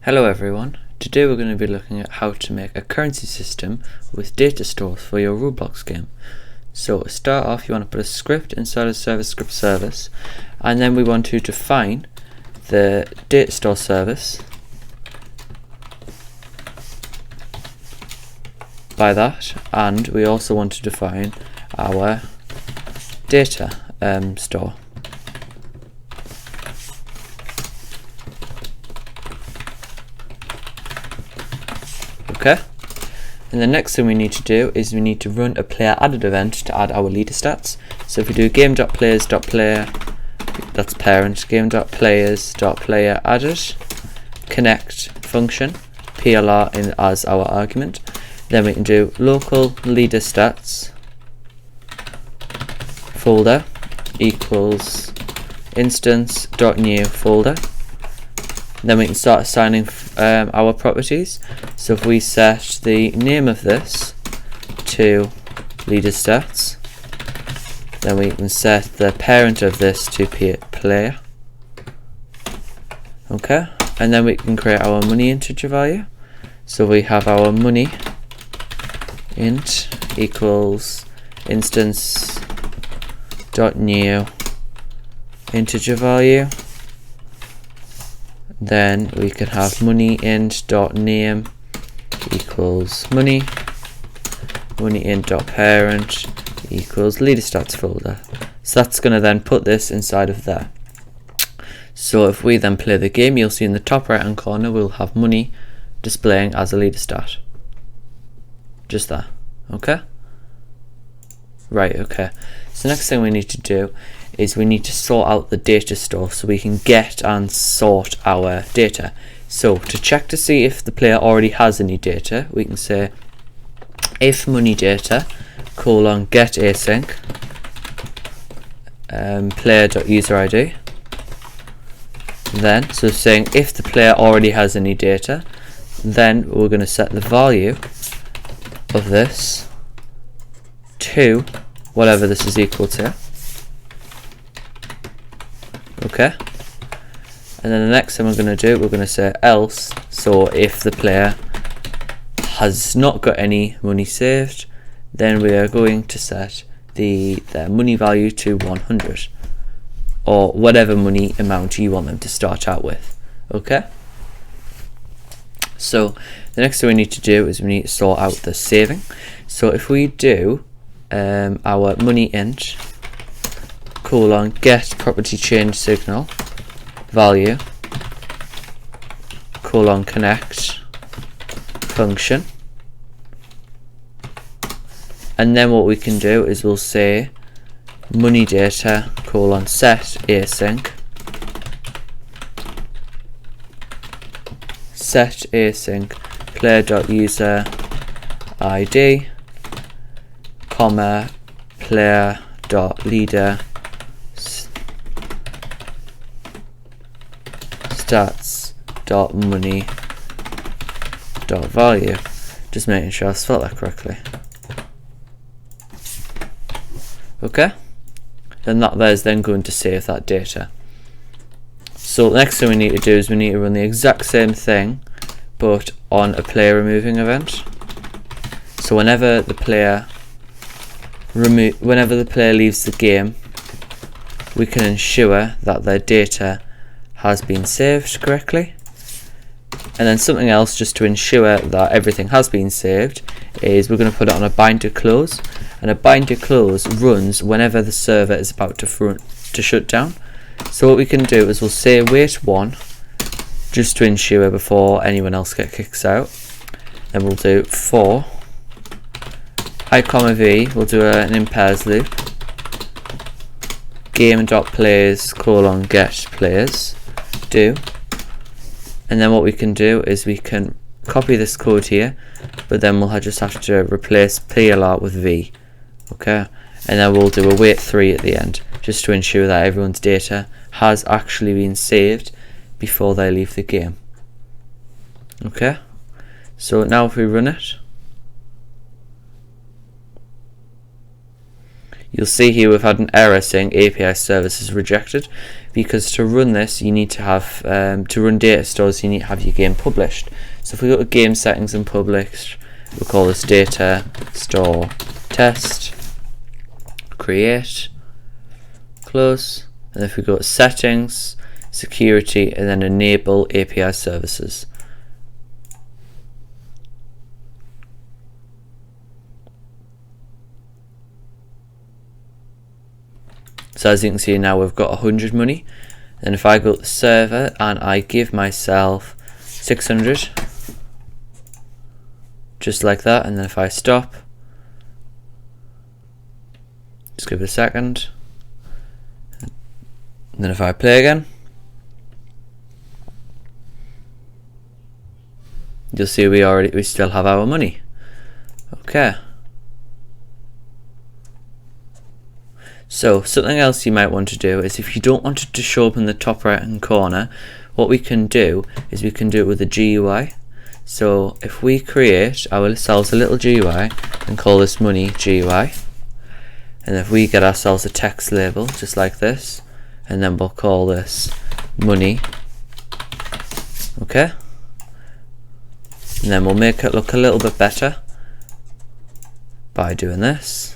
Hello everyone, today we're going to be looking at how to make a currency system with data stores for your Roblox game. So to start off, you want to put a script inside a service script service, and then we want to define the data store service by that, and we also want to define our data store. Okay, and the next thing we need to do is we need to run a player added event to add our leader stats. So if we do game.players.player, that's parent, game.players.player added, connect function, plr as our argument. Then we can do local leader stats folder equals instance.new folder. Then we can start assigning our properties. So if we set the name of this to leaderstats, then we can set the parent of this to player. Okay, and then we can create our money integer value. So we have our money int equals instance.new integer value. Then we can have money int.name equals money int.parent equals leaderstats folder. So that's going to then put this inside of there. So if we then play the game, you'll see in the top right hand corner we'll have money displaying as a leader stat. Just that. Okay? Right, okay. So next thing we need to do is we need to sort out the data store so we can get and sort our data. So to check to see if the player already has any data, we can say if money data colon get async player.userid. Then, so saying if the player already has any data, then we're going to set the value of this to whatever this is equal to. Okay, and then the next thing we're going to do, we're going to say else. So if the player has not got any money saved, then we are going to set their money value to 100, or whatever money amount you want them to start out with. Okay, so the next thing we need to do is we need to sort out the saving. So if we do our money int colon get property change signal value colon connect function, and then what we can do is we'll say money data colon set async player.user id comma player.leader stats.money.value. Just making sure I spelled that correctly. Okay, then there's then going to save that data. So the next thing we need to do is we need to run the exact same thing but on a player removing event. So whenever the player leaves the game, we can ensure that their data has been saved correctly. And then something else just to ensure that everything has been saved is we're going to put it on a bind to close, and a bind to close runs whenever the server is about to shut down. So what we can do is we'll say wait 1 just to ensure before anyone else kicks out. Then we'll do for I comma v, we'll do an in pairs loop, game.players colon get players do, and then what we can do is we can copy this code here, but then we'll just have to replace plr with v. Okay, and then we'll do a wait 3 at the end just to ensure that everyone's data has actually been saved before they leave the game. Okay, so now if we run it, you'll see here we've had an error saying API services rejected, because to run this you need to have, to run data stores you need to have your game published. So if we go to game settings and published, we'll call this data store test, create, close, and if we go to settings, security, and then enable API services. So as you can see now we've got 100 money. And if I go to the server and I give myself 600, just like that, and then if I stop, just give it a second, and then if I play again, you'll see we still have our money. Okay. So something else you might want to do is, if you don't want it to show up in the top right hand corner, what we can do is we can do it with a GUI. So if we create ourselves a little GUI and call this money GUI, and if we get ourselves a text label just like this, and then we'll call this money, okay, and then we'll make it look a little bit better by doing this.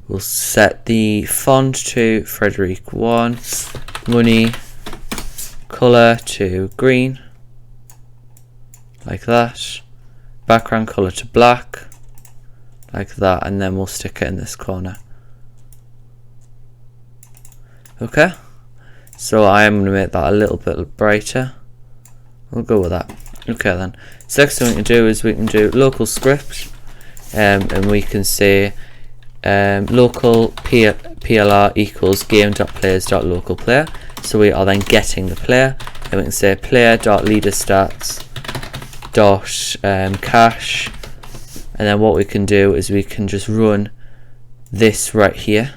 We'll set the font to Frederick 1, money, color to green, like that, background color to black, like that, and then we'll stick it in this corner. Okay, so I am going to make that a little bit brighter. We'll go with that. Okay then, so next thing we can do is we can do local script, and we can say local PLR equals game.players.localPlayer. So we are then getting the player, and we can say player.leaderstats.cache, and then what we can do is we can just run this right here.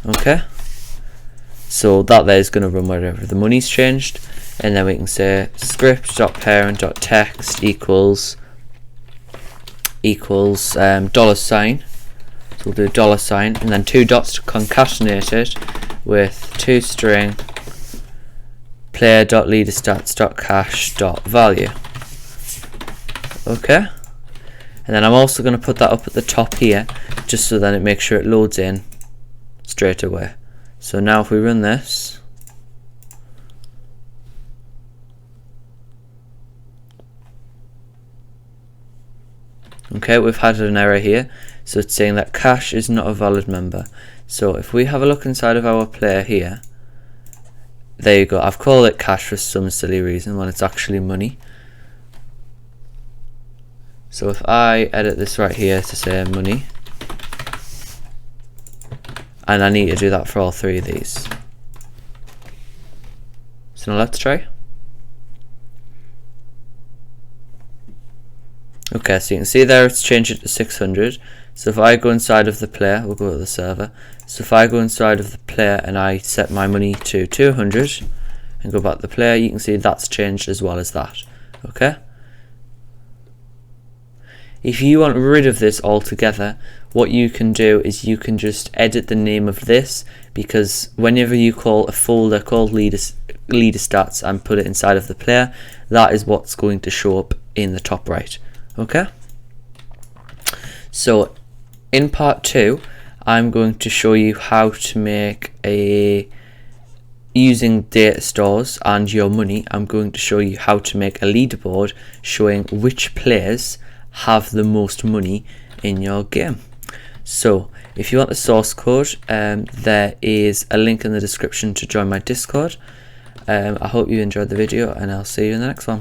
Okay, so that there is going to run wherever the money's changed, and then we can say script.parent.text equals $sign. So we'll do $sign and then 2 dots to concatenate it with toString player.leaderstats.cache.value. Okay, and then I'm also going to put that up at the top here, just so then it makes sure it loads in straight away. So now if we run this, okay, we've had an error here, so it's saying that cache is not a valid member. So if we have a look inside of our player here, there you go, I've called it cache for some silly reason when it's actually money. So if I edit this right here to say money, and I need to do that for all 3 of these. So now let's try. Okay, so you can see there it's changed it to 600. So if I go inside of the player, we'll go to the server. So if I go inside of the player and I set my money to 200 and go back to the player, you can see that's changed as well as that. Okay. If you want rid of this altogether, what you can do is you can just edit the name of this, because whenever you call a folder called leaderstats and put it inside of the player, that is what's going to show up in the top right. Okay, so in part 2 I'm going to show you how to make using data stores and your money, I'm going to show you how to make a leaderboard showing which players have the most money in your game. So if you want the source code, there is a link in the description to join my Discord. I hope you enjoyed the video, and I'll see you in the next one.